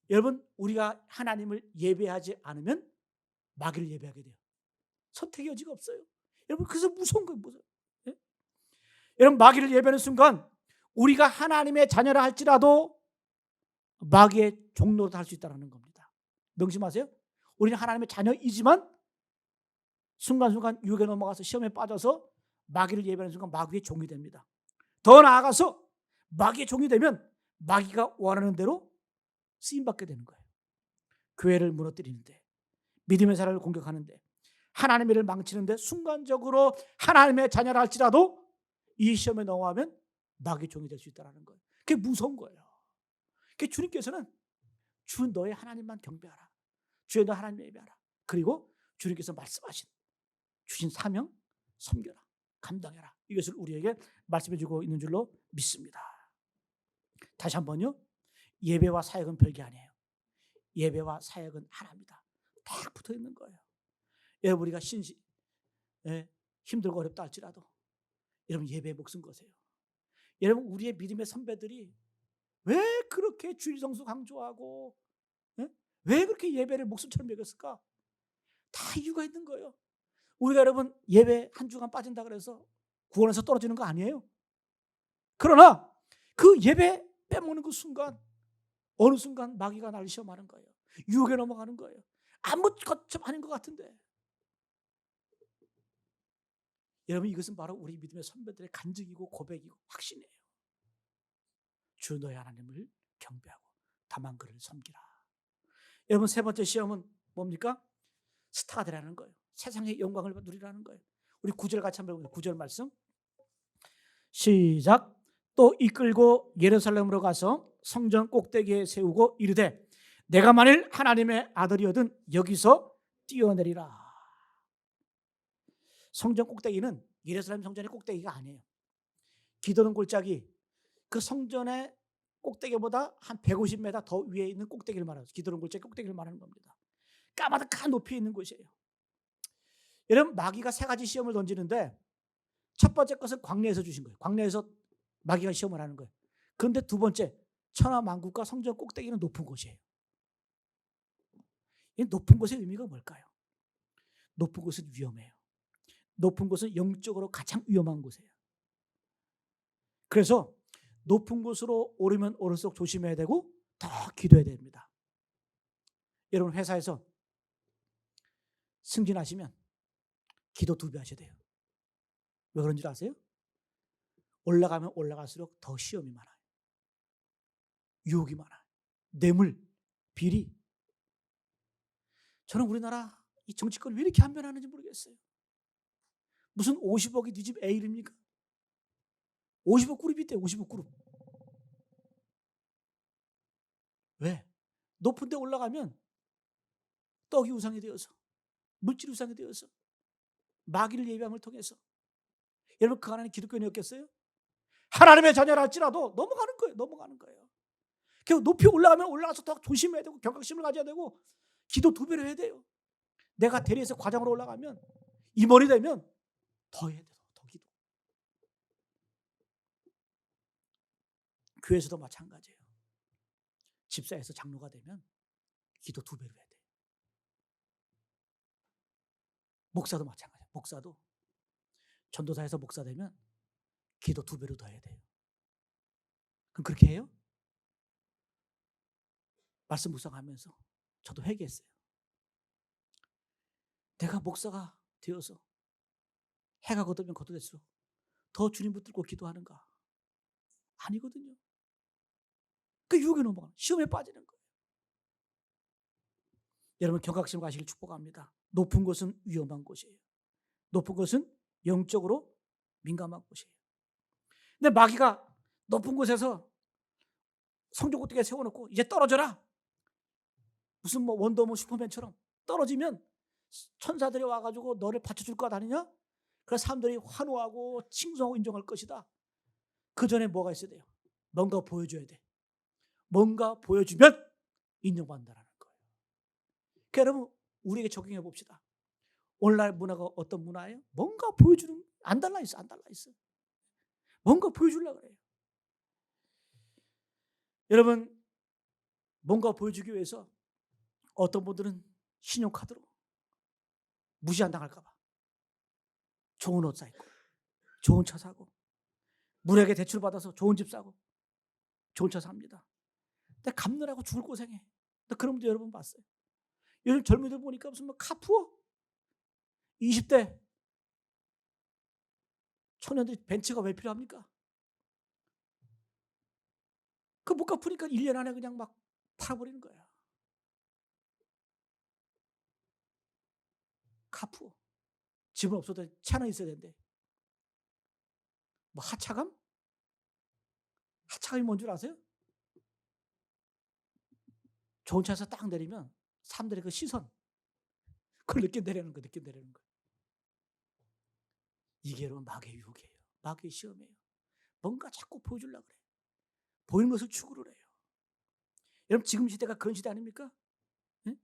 여러분 우리가 하나님을 예배하지 않으면 마귀를 예배하게 돼요. 선택의 여지가 없어요. 여러분 그래서 무서운 거예요. 무서워요. 예? 여러분 마귀를 예배하는 순간 우리가 하나님의 자녀라 할지라도 마귀의 종로도 할 수 있다는 겁니다. 명심하세요. 우리는 하나님의 자녀이지만 순간순간 유혹에 넘어가서 시험에 빠져서 마귀를 예배하는 순간 마귀의 종이 됩니다. 더 나아가서 마귀의 종이 되면 마귀가 원하는 대로 쓰임받게 되는 거예요. 교회를 무너뜨리는데, 믿음의 사람을 공격하는데, 하나님의 일을 망치는데 순간적으로 하나님의 자녀라 할지라도 이 시험에 넘어가면 마귀의 종이 될 수 있다는 거예요. 그게 무서운 거예요. 그러니까 주님께서는 주 너의 하나님만 경배하라. 주의 너 하나님 예배하라. 그리고 주님께서 말씀하신 주신 사명 섬겨라. 감당해라. 이것을 우리에게 말씀해 주고 있는 줄로 믿습니다. 다시 한번요. 예배와 사역은 별게 아니에요. 예배와 사역은 하나입니다. 딱 붙어 있는 거예요. 여러분 우리가 힘들고 어렵다 할지라도 여러분 예배에 목숨 거세요. 여러분 우리의 믿음의 선배들이 왜 그렇게 주일성수 강조하고 왜 그렇게 예배를 목숨처럼 여겼을까? 다 이유가 있는 거예요. 우리가 여러분 예배 한 주간 빠진다 그래서 구원에서 떨어지는 거 아니에요. 그러나 그 예배 빼먹는 그 순간 어느 순간 마귀가 나를 시험하는 거예요. 유혹에 넘어가는 거예요. 아무것도 아닌 것 같은데. 여러분 이것은 바로 우리 믿음의 선배들의 간증이고 고백이고 확신이에요. 주 너의 하나님을 경배하고 다만 그를 섬기라. 여러분 세 번째 시험은 뭡니까? 스타가 되라는 거예요. 세상의 영광을 누리라는 거예요. 우리 9절 같이 한번 보세요. 9절 말씀 시작. 또 이끌고 예루살렘으로 가서 성전 꼭대기에 세우고 이르되 내가 만일 하나님의 아들이거든 여기서 뛰어내리라. 성전 꼭대기는 예루살렘 성전의 꼭대기가 아니에요. 기도는 골짜기, 그 성전의 꼭대기보다 한 150m 더 위에 있는 꼭대기를 말하죠. 기도는 골짜기 꼭대기를 말하는 겁니다. 까마득한 높이에 있는 곳이에요. 여러분 마귀가 세 가지 시험을 던지는데 첫 번째 것은 광야에서 주신 거예요. 광야에서 마귀가 시험을 하는 거예요. 그런데 두 번째 천하만국과 성전 꼭대기는 높은 곳이에요. 이 높은 곳의 의미가 뭘까요? 높은 곳은 위험해요. 높은 곳은 영적으로 가장 위험한 곳이에요. 그래서 높은 곳으로 오르면 오를수록 조심해야 되고 더 기도해야 됩니다. 여러분 회사에서 승진하시면 기도 2배 하셔야 돼요. 왜 그런 줄 아세요? 올라가면 올라갈수록 더 시험이 많아요. 유혹이 많아요. 뇌물, 비리. 저는 우리나라 이 정치권 왜 이렇게 한변하는지 모르겠어요. 무슨 50억이 네 집 A입니까? 50억 그룹이 있대요. 50억 그룹. 왜? 높은 데 올라가면 떡이 우상이 되어서, 물질이 우상이 되어서, 마귀를 예비함을 통해서. 여러분, 그 안에는 기독교인이었겠어요? 하나님의 자녀라 할지라도 넘어가는 거예요. 넘어가는 거예요. 그 높이 올라가면 올라가서 더 조심해야 되고 경각심을 가져야 되고 기도 2배로 해야 돼요. 내가 대리에서 과장으로 올라가면 임원이 되면 더 해야 돼. 더 기도. 교회에서도 마찬가지예요. 집사에서 장로가 되면 기도 2배로 해야 돼. 목사도 마찬가지예요. 목사도 전도사에서 목사 되면 기도 2배로 더 해야 돼요. 그럼 그렇게 해요? 말씀 묵상하면서 저도 회개했어요. 내가 목사가 되어서 해가 거두면 거두될수록 더 주님 붙들고 기도하는가? 아니거든요. 그 유혹에 넘어가는, 시험에 빠지는 거예요. 여러분, 경각심 가시길 축복합니다. 높은 곳은 위험한 곳이에요. 높은 곳은 영적으로 민감한 곳이에요. 근데 마귀가 높은 곳에서 성전꼭대기에 세워놓고 이제 떨어져라, 무슨 뭐 원더우먼 슈퍼맨처럼 떨어지면 천사들이 와가지고 너를 받쳐줄 것 아니냐? 그래서 사람들이 환호하고 칭송하고 인정할 것이다. 그 전에 뭐가 있어야 돼요? 뭔가 보여줘야 돼. 뭔가 보여주면 인정받는다는 거예요. 그러니까 여러분, 우리에게 적용해 봅시다. 오늘날 문화가 어떤 문화예요? 뭔가 보여주는, 안 달라 있어, 안 달라 있어. 뭔가 보여주려고 그래요. 여러분, 뭔가 보여주기 위해서 어떤 분들은 신용카드로 무시 안 당할까 봐 좋은 옷 사입고, 좋은 차 사고, 물에게 대출 받아서 좋은 집 사고, 좋은 차 삽니다. 근데 갚느라고 죽을 고생해. 근데 그런 분들 여러분 봤어요? 요즘 젊은이들 보니까 무슨 뭐 카푸어? 20대 청년들이 벤츠가 왜 필요합니까? 그 못 갚으니까 1년 안에 그냥 막 팔아버리는 거야. 카푸어. 집은 없어도 차는 있어야 되는데. 뭐 하차감? 하차감이 뭔 줄 아세요? 좋은 차에서 딱 내리면 사람들의 그 시선, 그걸 느낀다라는 거, 느낀다라는 거. 이게 여러분 마귀의 유혹이에요. 마귀의 시험이에요. 뭔가 자꾸 보여주려고 그래. 보이는 것을 추구를 해요. 여러분, 지금 시대가 그런 시대 아닙니까? 네?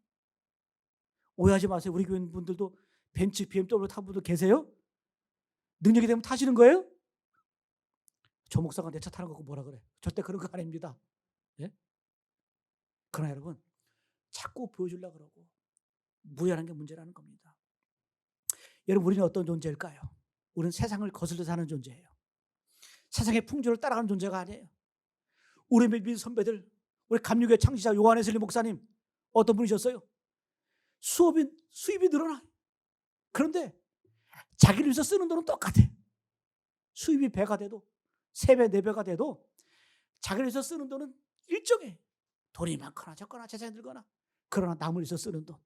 오해하지 마세요. 우리 교인 분들도 벤츠, BMW 타는 분들 계세요? 능력이 되면 타시는 거예요? 저 목사가 내 차 타는 거 뭐라 그래? 절대 그런 거 아닙니다. 네? 그러나 여러분, 자꾸 보여주려고 그러고 무연한 게 문제라는 겁니다. 여러분, 우리는 어떤 존재일까요? 우리는 세상을 거슬러 사는 존재예요. 세상의 풍조를 따라가는 존재가 아니에요. 우리 믿는 선배들, 우리 감리교회 창시자 요한 웨슬리 목사님, 어떤 분이셨어요? 수입이 늘어나. 그런데 자기를 위해서 쓰는 돈은 똑같아. 수입이 배가 돼도 3배, 4배가 돼도 자기를 위해서 쓰는 돈은 일정해. 돈이 많거나 적거나 재산이 늘거나. 그러나 남을 위해서 쓰는 돈,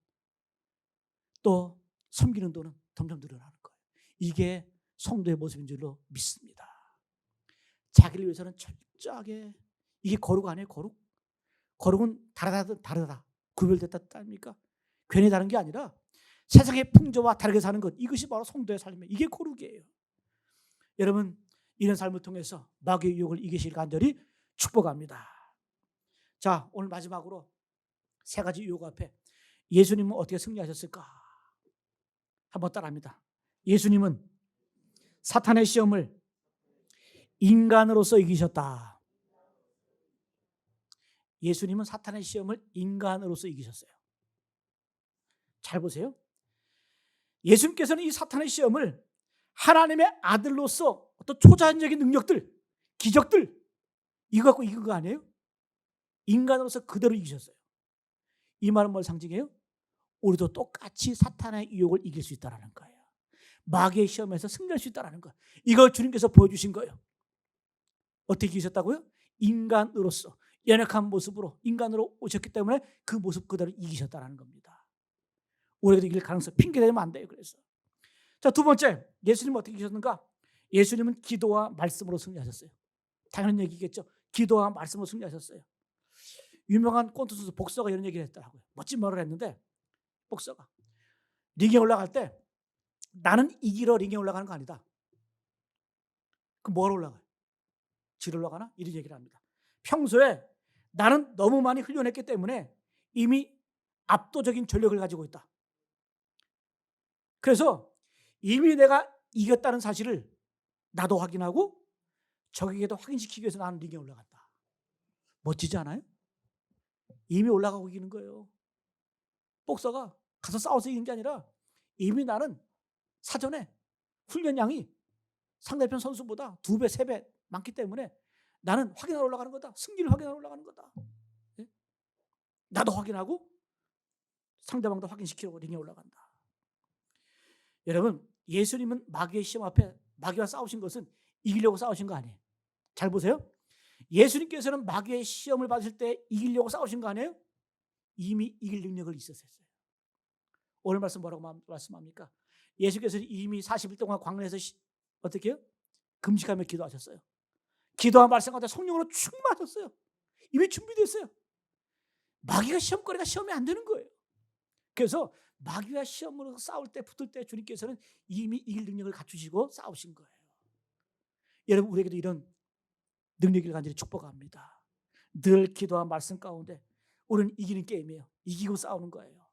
또 섬기는 돈은 점점 늘어나는 거예요. 이게 성도의 모습인 줄로 믿습니다. 자기를 위해서는 철저하게, 이게 거룩 아니에요? 거룩? 거룩은 다르다 구별됐다 아닙니까? 괜히 다른 게 아니라 세상의 풍조와 다르게 사는 것, 이것이 바로 성도의 삶이에요. 이게 거룩이에요. 여러분, 이런 삶을 통해서 마귀의 유혹을 이기실 간절히 축복합니다. 자, 오늘 마지막으로 3가지 유혹 앞에 예수님은 어떻게 승리하셨을까? 한번 따라합니다. 예수님은 사탄의 시험을 인간으로서 이기셨다. 예수님은 사탄의 시험을 인간으로서 이기셨어요. 잘 보세요. 예수님께서는 이 사탄의 시험을 하나님의 아들로서 어떤 초자연적인 능력들, 기적들, 이거 갖고 이긴 거 아니에요? 인간으로서 그대로 이기셨어요. 이 말은 뭘 상징해요? 우리도 똑같이 사탄의 유혹을 이길 수 있다는 거예요. 마귀의 시험에서 승리할 수 있다는 거예요. 이걸 주님께서 보여주신 거예요. 어떻게 이기셨다고요? 인간으로서 연약한 모습으로 인간으로 오셨기 때문에 그 모습 그대로 이기셨다는 겁니다. 우리도 이길 가능성 핑계대면 안 돼요. 그래서 자, 2번째, 예수님은 어떻게 이기셨는가? 예수님은 기도와 말씀으로 승리하셨어요. 당연한 얘기겠죠. 기도와 말씀으로 승리하셨어요. 유명한 권투 선수 복서가 이런 얘기를 했더라고요. 멋진 말을 했는데, 복서가 링에 올라갈 때 나는 이기러 링에 올라가는 거 아니다. 그럼 뭐하러 올라가요? 지러 올라가나? 이런 얘기를 합니다. 평소에 나는 너무 많이 훈련했기 때문에 이미 압도적인 전력을 가지고 있다. 그래서 이미 내가 이겼다는 사실을 나도 확인하고 적에게도 확인시키기 위해서 나는 링에 올라간다. 멋지지 않아요? 이미 올라가고 이기는 거예요. 복서가 가서 싸워서 이기는 게 아니라 이미 나는 사전에 훈련량이 상대편 선수보다 2배, 3배 많기 때문에 나는 확인하러 올라가는 거다. 승리를 확인하러 올라가는 거다. 예? 나도 확인하고 상대방도 확인시키려고 링에 올라간다. 여러분, 예수님은 마귀의 시험 앞에 마귀와 싸우신 것은 이기려고 싸우신 거 아니에요. 잘 보세요. 예수님께서는 마귀의 시험을 받으실 때 이기려고 싸우신 거 아니에요? 이미 이길 능력을 있었어요. 오늘 말씀 뭐라고 말씀합니까? 예수께서는 이미 40일 동안 광야에서 어떻게 해요? 금식하며 기도하셨어요. 기도와 말씀 가운데 성령으로 충만하셨어요. 이미 준비됐어요. 마귀가 시험거리가 시험이 안 되는 거예요. 그래서 마귀와 시험으로 싸울 때 붙을 때 주님께서는 이미 이길 능력을 갖추시고 싸우신 거예요. 여러분, 우리에게도 이런 능력을 간절히 축복합니다. 늘 기도와 말씀 가운데 우리는 이기는 게임이에요. 이기고 싸우는 거예요.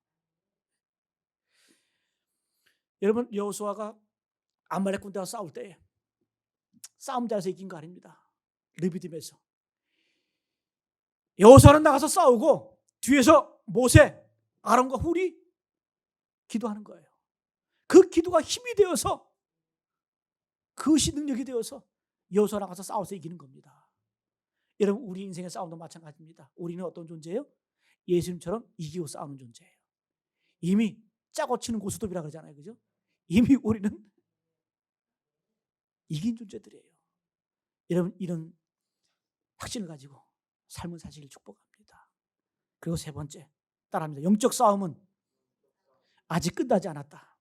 여러분, 여호수아가 아말렉 군대와 싸울 때 싸움 잘해서 이긴 거 아닙니다. 르비딤에서 여호수아는 나가서 싸우고 뒤에서 모세, 아론과 훌이 기도하는 거예요. 그 기도가 힘이 되어서, 그것이 능력이 되어서 여호수아 나가서 싸워서 이기는 겁니다. 여러분, 우리 인생의 싸움도 마찬가지입니다. 우리는 어떤 존재예요? 예수님처럼 이기고 싸우는 존재예요. 이미 짜고 치는 고스톱이라 그러잖아요. 그죠? 이미 우리는 이긴 존재들이에요. 여러분, 이런 확신을 가지고 삶을 사시길 축복합니다. 그리고 세 번째, 따라합니다. 영적 싸움은 아직 끝나지 않았다.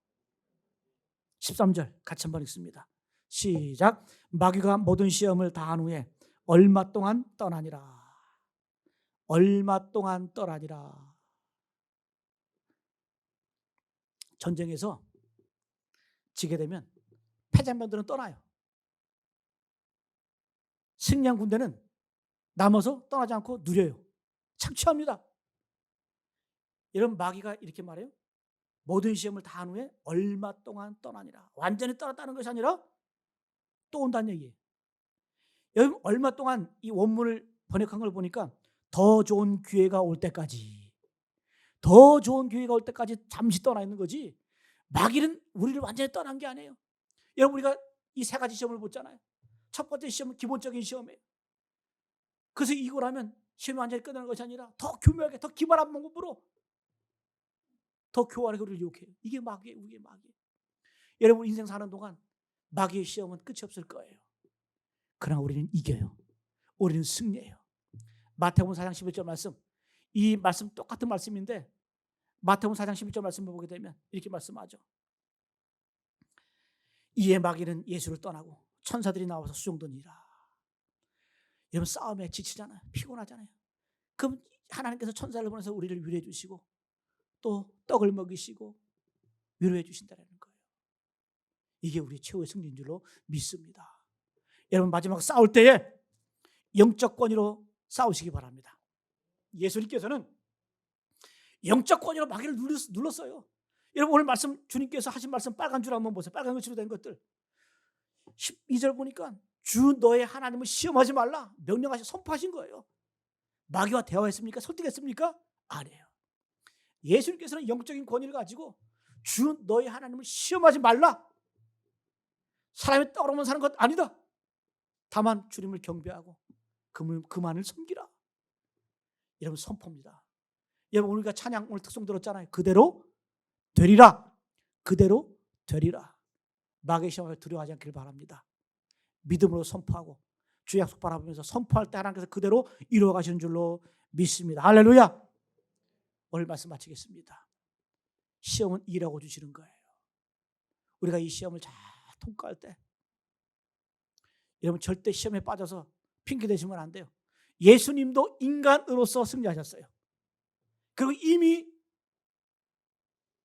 13절 같이 한번 읽습니다. 시작. 마귀가 모든 시험을 다한 후에 얼마 동안 떠나니라. 얼마 동안 떠나니라. 전쟁에서 지게 되면 패잔병들은 떠나요. 승리한 군대는 남아서 떠나지 않고 누려요. 착취합니다. 여러분, 마귀가 이렇게 말해요. 모든 시험을 다한 후에 얼마 동안 떠나니라. 완전히 떠났다는 것이 아니라 또 온다는 얘기예요. 여러분, 얼마 동안, 이 원문을 번역한 걸 보니까 더 좋은 기회가 올 때까지, 더 좋은 기회가 올 때까지 잠시 떠나 있는 거지, 마귀는 우리를 완전히 떠난 게 아니에요. 여러분, 우리가 이 세 가지 시험을 보잖아요. 첫 번째 시험은 기본적인 시험이에요. 그래서 이걸 하면 시험이 완전히 끝나는 것이 아니라 더 교묘하게, 더 기발한 방법으로 더 교활하게 우리를 유혹해요. 이게 마귀예요. 이게 마귀예요. 여러분, 인생 사는 동안 마귀의 시험은 끝이 없을 거예요. 그러나 우리는 이겨요. 우리는 승리해요. 마태복음 4장 11절 말씀, 이 말씀 똑같은 말씀인데 마태복음 4장 11절 말씀을 보게 되면 이렇게 말씀하죠. 이에 마귀는 예수를 떠나고 천사들이 나와서 수종드니라. 여러분, 싸움에 지치잖아요. 피곤하잖아요. 그럼 하나님께서 천사를 보내서 우리를 위로해 주시고 또 떡을 먹이시고 위로해 주신다는 거예요. 이게 우리 최후의 승리인 줄로 믿습니다. 여러분, 마지막 싸울 때에 영적 권위로 싸우시기 바랍니다. 예수님께서는 영적 권위로 마귀를 눌렀어요. 여러분, 오늘 말씀, 주님께서 하신 말씀 빨간 줄 한번 보세요. 빨간 글씨로 된 것들. 12절 보니까 주 너의 하나님을 시험하지 말라 명령하시 선포하신 거예요. 마귀와 대화했습니까? 설득했습니까? 아니에요. 예수님께서는 영적인 권위를 가지고 주 너의 하나님을 시험하지 말라. 사람이 떡으로만 사는 것 아니다. 다만 주님을 경배하고 그만을 섬기라. 여러분, 선포입니다. 여러분, 우리가 찬양 오늘 특송 들었잖아요. 그대로 되리라. 그대로 되리라. 마귀의 시험에 두려워하지 않기를 바랍니다. 믿음으로 선포하고 주의 약속 바라보면서 선포할 때 하나님께서 그대로 이루어 가시는 줄로 믿습니다. 할렐루야. 오늘 말씀 마치겠습니다. 시험은 이라고 주시는 거예요. 우리가 이 시험을 잘 통과할 때 여러분, 절대 시험에 빠져서 핑계 대시면 안 돼요. 예수님도 인간으로서 승리하셨어요. 그리고 이미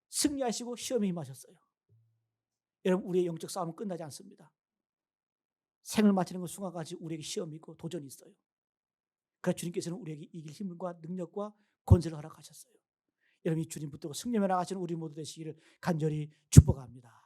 승리하시고 시험에 임하셨어요. 여러분, 우리의 영적 싸움은 끝나지 않습니다. 생을 마치는 그 순간까지 우리에게 시험이 있고 도전이 있어요. 그러나 주님께서는 우리에게 이길 힘과 능력과 권세를 허락하셨어요. 여러분이 주님 붙들고 승리해 나가시는 우리 모두 되시기를 간절히 축복합니다.